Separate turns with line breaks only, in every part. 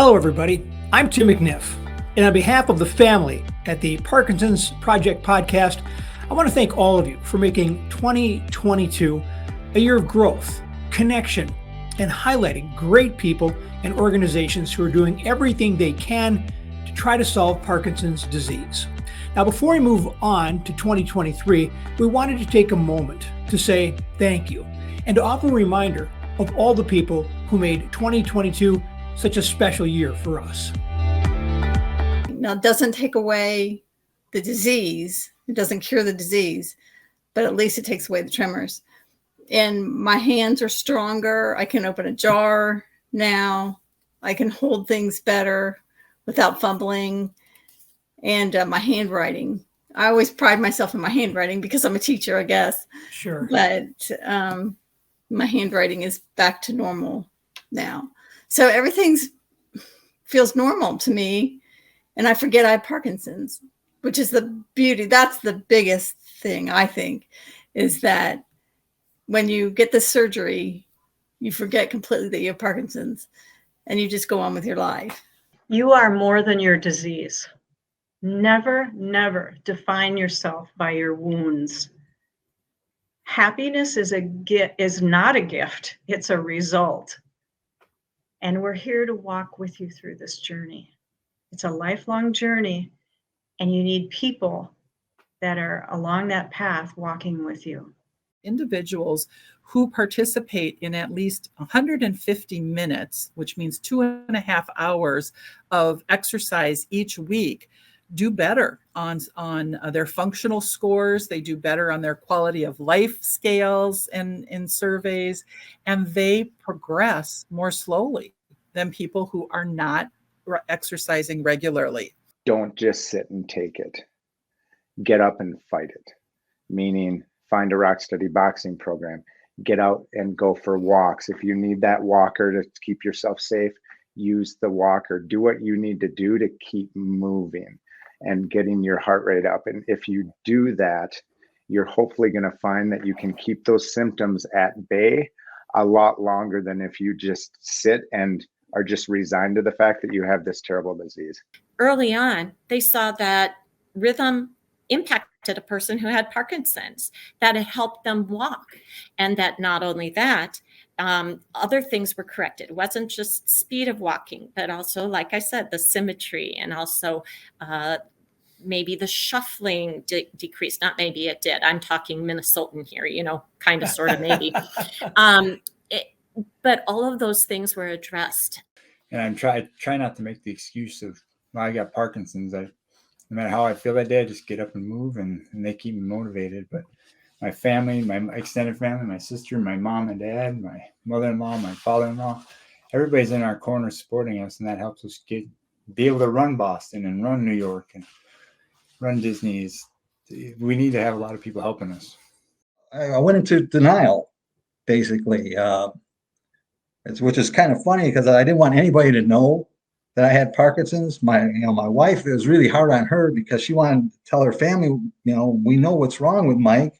Hello, everybody. I'm Tim McNiff, and on behalf of the family at the Parkinson's Project podcast, I want to thank all of you for making 2022 a year of growth, connection, and highlighting great people and organizations who are doing everything they can to try to solve Parkinson's disease. Now, before we move on to 2023, we wanted to take a moment to say thank you and to offer a reminder of all the people who made 2022 such a special year for us.
Now, it doesn't take away the disease. It doesn't cure the disease, but at least it takes away the tremors. And my hands are stronger. I can open a jar now. I can hold things better without fumbling. And my handwriting. I always pride myself in my handwriting because I'm a teacher, I guess.
Sure.
But my handwriting is back to normal now. So everything feels normal to me. And I forget I have Parkinson's, which is the beauty. That's the biggest thing, I think, is that when you get the surgery, you forget completely that you have Parkinson's and you just go on with your life.
You are more than your disease. Never, never define yourself by your wounds. Happiness is not a gift, it's a result. And we're here to walk with you through this journey. It's a lifelong journey, and you need people that are along that path walking with you.
Individuals who participate in at least 150 minutes, which means 2.5 hours of exercise each week, do better on their functional scores. They do better on their quality of life scales and in surveys, and they progress more slowly than people who are not exercising regularly.
Don't just sit and take it. Get up and fight it. Meaning, find a Rock Steady boxing program. Get out and go for walks. If you need that walker to keep yourself safe, use the walker. Do what you need to do to keep moving and getting your heart rate up. And if you do that, you're hopefully going to find that you can keep those symptoms at bay a lot longer than if you just sit and are just resigned to the fact that you have this terrible disease.
Early on, they saw that rhythm impacted a person who had Parkinson's, that it helped them walk, and that not only that, other things were corrected. It wasn't just speed of walking, but also, like I said, the symmetry, and also maybe the shuffling decreased. Not maybe it did. I'm talking Minnesotan here, kind of, sort of, maybe. But all of those things were addressed.
And I'm try not to make the excuse of, well, I got Parkinson's. No matter how I feel that day, I just get up and move, and they keep me motivated. But my family, my extended family, my sister, my mom and dad, my mother-in-law, my father-in-law, everybody's in our corner supporting us, and that helps us be able to run Boston and run New York and run Disney's. We need to have a lot of people helping us.
I went into denial, basically, which is kind of funny because I didn't want anybody to know that I had Parkinson's. My wife, it was really hard on her because she wanted to tell her family, we know what's wrong with Mike,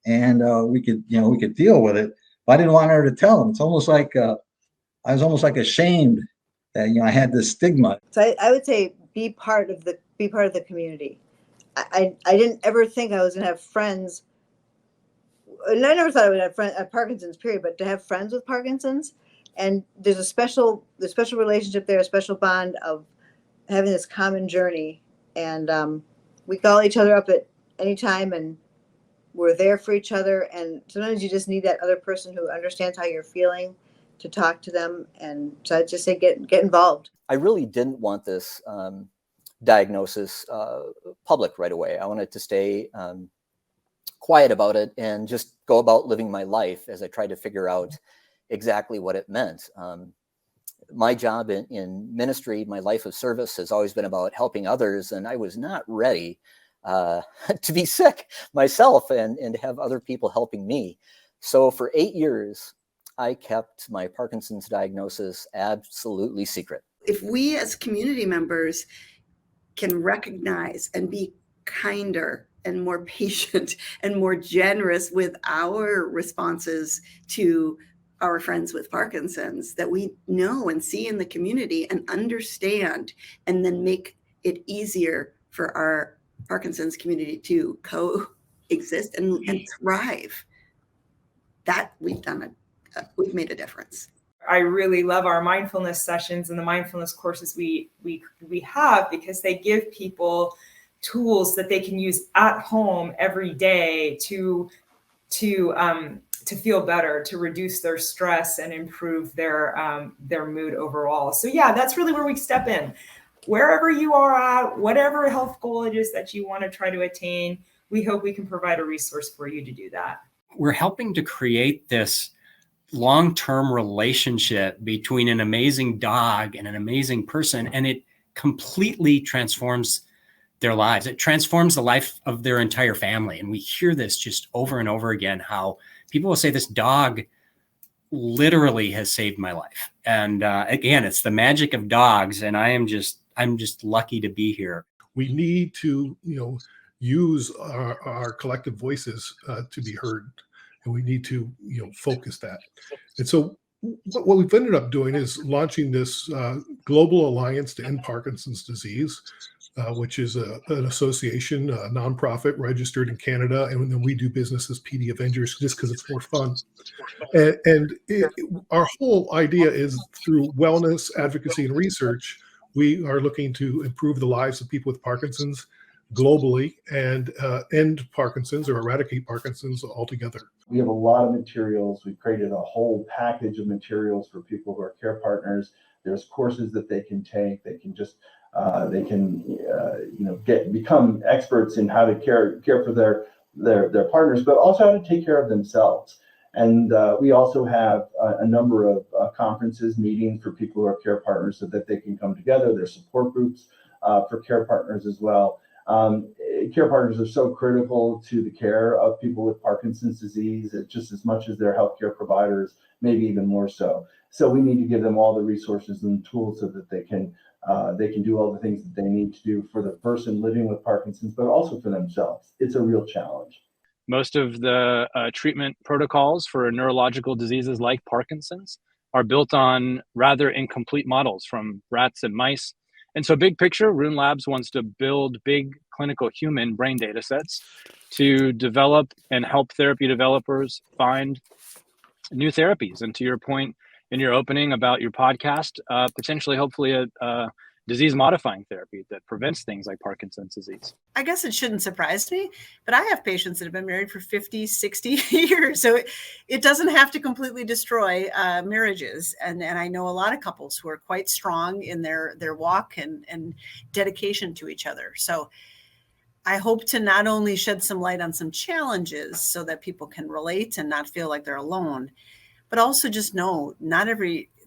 and we could deal with it. But I didn't want her to tell them. It's almost like I was almost like ashamed that I had this stigma.
So I would say be part of the community. I didn't ever think I was going to have friends. And I never thought I would have Parkinson's, period. But to have friends with Parkinson's. And there's a special relationship there, a special bond of having this common journey. And we call each other up at any time, and we're there for each other. And sometimes you just need that other person who understands how you're feeling to talk to them. And so I'd just say get involved.
I really didn't want this diagnosis public right away. I wanted to stay quiet about it and just go about living my life as I tried to figure out exactly what it meant. My job in ministry, my life of service has always been about helping others, and I was not ready to be sick myself and have other people helping me. So for 8 years, I kept my Parkinson's diagnosis absolutely secret.
If we as community members can recognize and be kinder and more patient and more generous with our responses to our friends with Parkinson's that we know and see in the community and understand, and then make it easier for our Parkinson's community to coexist and thrive. That we've made a difference.
I really love our mindfulness sessions and the mindfulness courses we have, because they give people tools that they can use at home every day to feel better, to reduce their stress and improve their mood overall. So yeah, that's really where we step in. Wherever you are at, whatever health goal it is that you want to try to attain, we hope we can provide a resource for you to do that.
We're helping to create this long-term relationship between an amazing dog and an amazing person, and it completely transforms their lives. It transforms the life of their entire family. And we hear this just over and over again, how people will say, this dog literally has saved my life. And again, it's the magic of dogs. And I'm just lucky to be here.
We need to, use our collective voices to be heard, and we need to, focus that. And so what we've ended up doing is launching this Global Alliance to End Parkinson's Disease, which is an association, a nonprofit registered in Canada, and then we do business as PD Avengers just because it's more fun. Our whole idea is through wellness, advocacy, and research, we are looking to improve the lives of people with Parkinson's globally and end Parkinson's or eradicate Parkinson's altogether.
We have a lot of materials. We've created a whole package of materials for people who are care partners. There's courses that they can take. They can just become experts in how to care for their partners, but also how to take care of themselves. And we also have a number of conferences, meetings for people who are care partners so that they can come together. There's support groups for care partners as well. Care partners are so critical to the care of people with Parkinson's disease, just as much as their healthcare providers, maybe even more so. So we need to give them all the resources and tools so that they can do all the things that they need to do for the person living with Parkinson's, but also for themselves. It's a real challenge.
Most of the treatment protocols for neurological diseases like Parkinson's are built on rather incomplete models from rats and mice. And so big picture, Rune Labs wants to build big clinical human brain data sets to develop and help therapy developers find new therapies. And to your point in your opening about your podcast, potentially, hopefully a disease-modifying therapy that prevents things like Parkinson's disease.
I guess it shouldn't surprise me, but I have patients that have been married for 50, 60 years. So it doesn't have to completely destroy marriages. And I know a lot of couples who are quite strong in their walk and dedication to each other. So I hope to not only shed some light on some challenges so that people can relate and not feel like they're alone, but also just know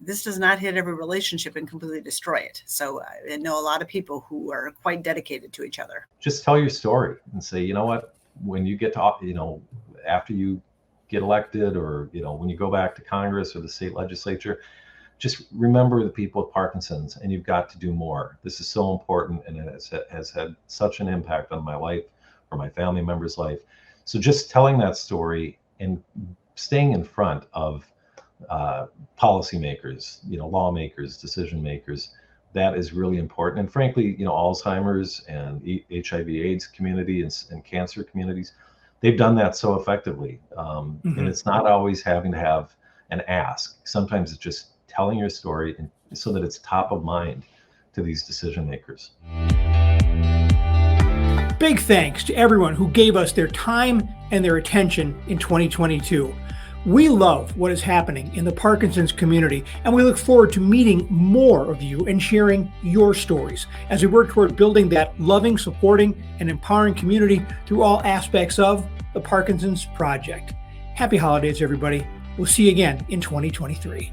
this does not hit every relationship and completely destroy it. So I know a lot of people who are quite dedicated to each other.
Just tell your story and say, you know what, when you get to, after you get elected or, when you go back to Congress or the state legislature, just remember the people with Parkinson's, and you've got to do more. This is so important, and it has had such an impact on my life or my family member's life. So just telling that story and staying in front of policymakers, lawmakers, decision makers, that is really important. And frankly, Alzheimer's and HIV/AIDS community and cancer communities, they've done that so effectively. And it's not always having to have an ask. Sometimes it's just telling your story so that it's top of mind to these decision makers.
Big thanks to everyone who gave us their time and their attention in 2022. We love what is happening in the Parkinson's community, and we look forward to meeting more of you and sharing your stories as we work toward building that loving, supporting, and empowering community through all aspects of the Parkinson's Project. Happy holidays, everybody. We'll see you again in 2023.